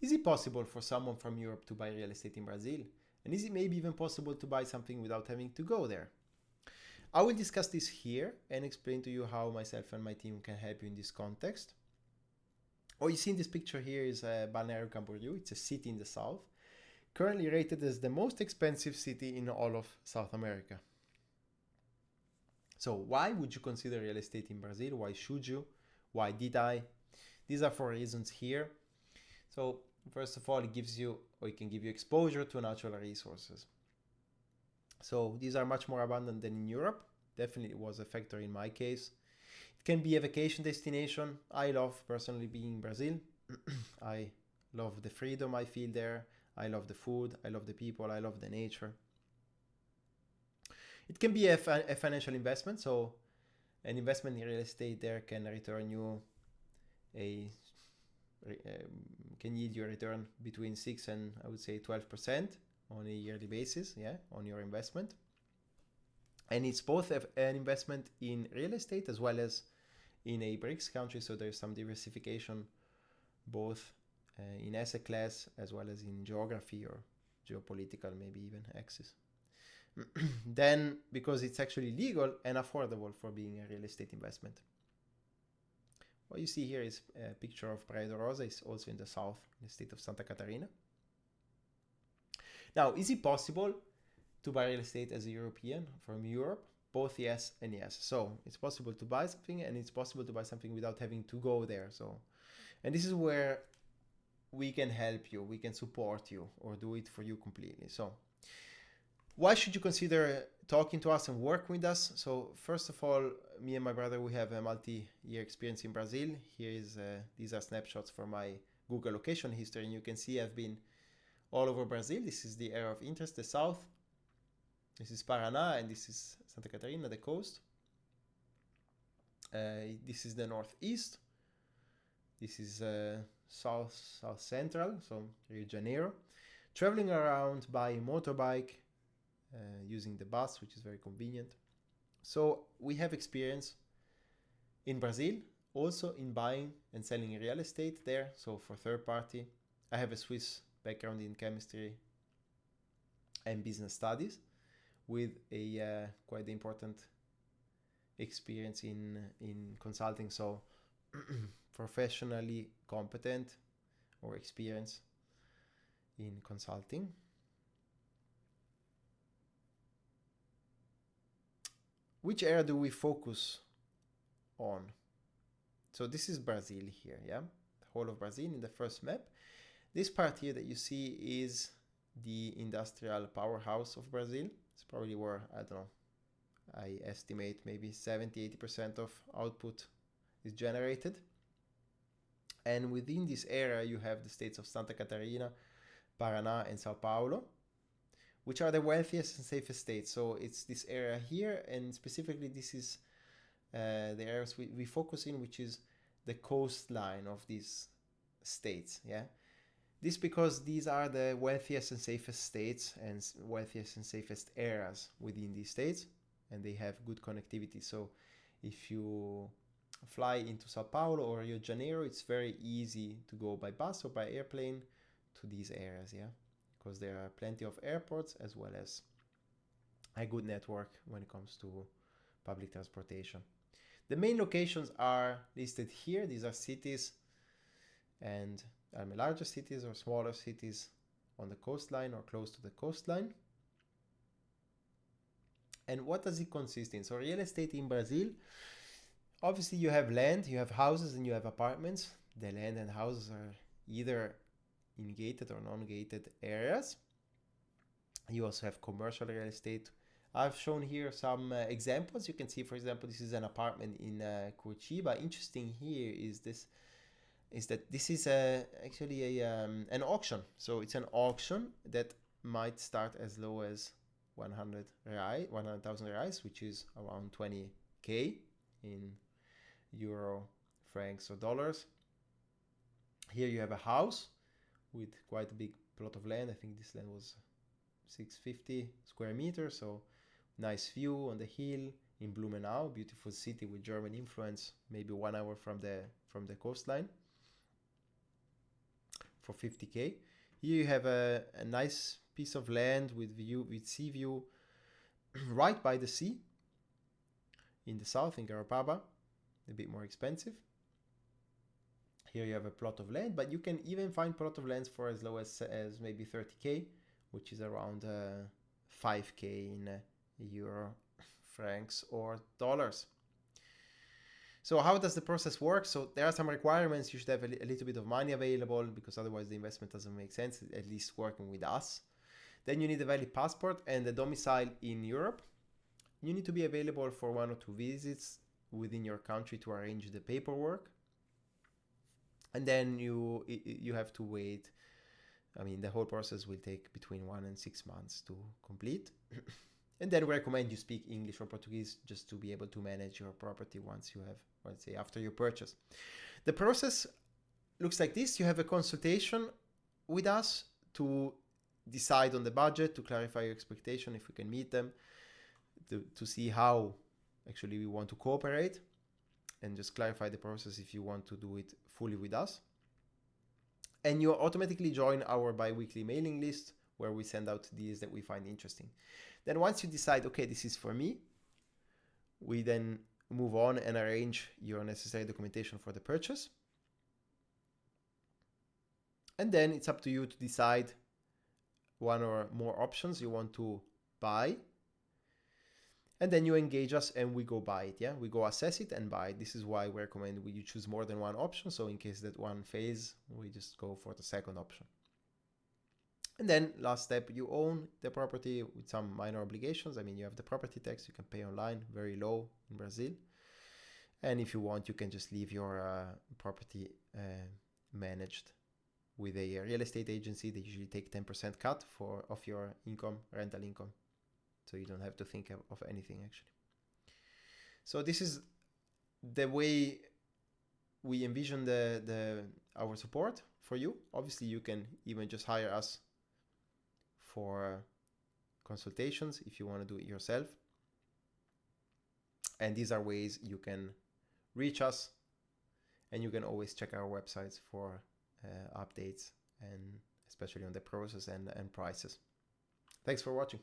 Is it possible for someone from Europe to buy real estate in Brazil? And is it maybe even possible to buy something without having to go there? I will discuss this here and explain to you how myself and my team can help you in this context. What you see in this picture here is Balneário Camboriú. It's a city in the south, currently rated as the most expensive city in all of South America. So why would you consider real estate in Brazil? Why should you? Why did I? These are 4 reasons here. So first of all, it gives you, or it can give you exposure to natural resources. So these are much more abundant than in Europe. Definitely it was a factor in my case. It can be a vacation destination. I love personally being in Brazil. I love the freedom I feel there. I love the food. I love the people. I love the nature. It can be a financial investment. So an investment in real estate there can return you can yield you a return between 6 and I would say 12% on a yearly basis, on your investment. And it's both an investment in real estate as well as in a BRICS country, so there's some diversification both in asset class as well as in geography or geopolitical, maybe even axis. Then, because it's actually legal and affordable for being a real estate investment. What you see here is a picture of Praia da Rosa. It's also in the south, in the state of Santa Catarina. Now, is it possible to buy real estate as a European from Europe? Both yes and yes. So it's possible to buy something, and it's possible to buy something without having to go there. And this is where we can help you, we can support you, or do it for you completely. So why should you consider talking to us and work with us? So first of all, me and my brother, we have a multi-year experience in Brazil. These are snapshots from my Google location history, and you can see I've been all over Brazil. This is the area of interest, the south. This is Paraná, and this is Santa Catarina, the coast. This is the northeast. This is south central, so Rio de Janeiro. Traveling around by motorbike, using the bus, which is very convenient. So we have experience in Brazil, also in buying and selling real estate there. So for third party, I have a Swiss background in chemistry and business studies, with a quite important experience in consulting. So professionally competent or experience in consulting. Which area do we focus on? So this is Brazil here, the whole of Brazil in the first map. This part here that you see is the industrial powerhouse of Brazil. It's probably where, I estimate maybe 70-80% of output is generated. And within this area, you have the states of Santa Catarina, Paraná, and Sao Paulo, which are the wealthiest and safest states. So it's this area here, and specifically this is the areas we focus in, which is the coastline of these states, This because these are the wealthiest and safest states and wealthiest and safest areas within these states, and they have good connectivity. So if you fly into Sao Paulo or Rio de Janeiro, it's very easy to go by bus or by airplane to these areas, because there are plenty of airports as well as a good network when it comes to public transportation. The main locations are listed here. These are cities and larger cities or smaller cities on the coastline or close to the coastline. And what does it consist in? So real estate in Brazil, obviously you have land, you have houses, and you have apartments. The land and houses are either in gated or non-gated areas. You also have commercial real estate. I've shown here some examples. You can see, for example, this is an apartment in Curitiba. Interesting here is that this is actually an auction. So it's an auction that might start as low as 100,000 reais, which is around 20k in euro, francs, or dollars. Here you have a house with quite a big plot of land. I think this land was 650 square meters, so nice view on the hill in Blumenau, beautiful city with German influence, maybe 1 hour from the coastline. for 50K. Here you have a nice piece of land with sea view right by the sea in the south, in Garapaba, a bit more expensive. Here you have a plot of land, but you can even find plot of lands for as low as maybe 30K, which is around 5K in euro, francs, or dollars. So how does the process work? So there are some requirements. You should have a little bit of money available, because otherwise the investment doesn't make sense, at least working with us. Then you need a valid passport and a domicile in Europe. You need to be available for 1 or 2 visits within your country to arrange the paperwork. And then you have to wait. I mean, the whole process will take between 1 and 6 months to complete. And then we recommend you speak English or Portuguese just to be able to manage your property once you have, let's say, after your purchase. The process looks like this. You have a consultation with us to decide on the budget, to clarify your expectation, if we can meet them, to see how actually we want to cooperate, and just clarify the process if you want to do it fully with us. And you automatically join our bi-weekly mailing list, where we send out deals that we find interesting. Then once you decide, okay, this is for me, we then move on and arrange your necessary documentation for the purchase. And then it's up to you to decide one or more options you want to buy. And then you engage us and we go buy it. Yeah, we go assess it and buy it. This is why we recommend you choose more than one option. So in case that one fails, we just go for the second option. And then last step, you own the property with some minor obligations. I mean, you have the property tax you can pay online, very low in Brazil. And if you want, you can just leave your property managed with a real estate agency. They usually take 10% cut of your income, rental income. So you don't have to think of anything actually. So this is the way we envision our support for you. Obviously, you can even just hire us for consultations if you want to do it yourself. And these are ways you can reach us, and you can always check our websites for updates, and especially on the process and prices. Thanks for watching.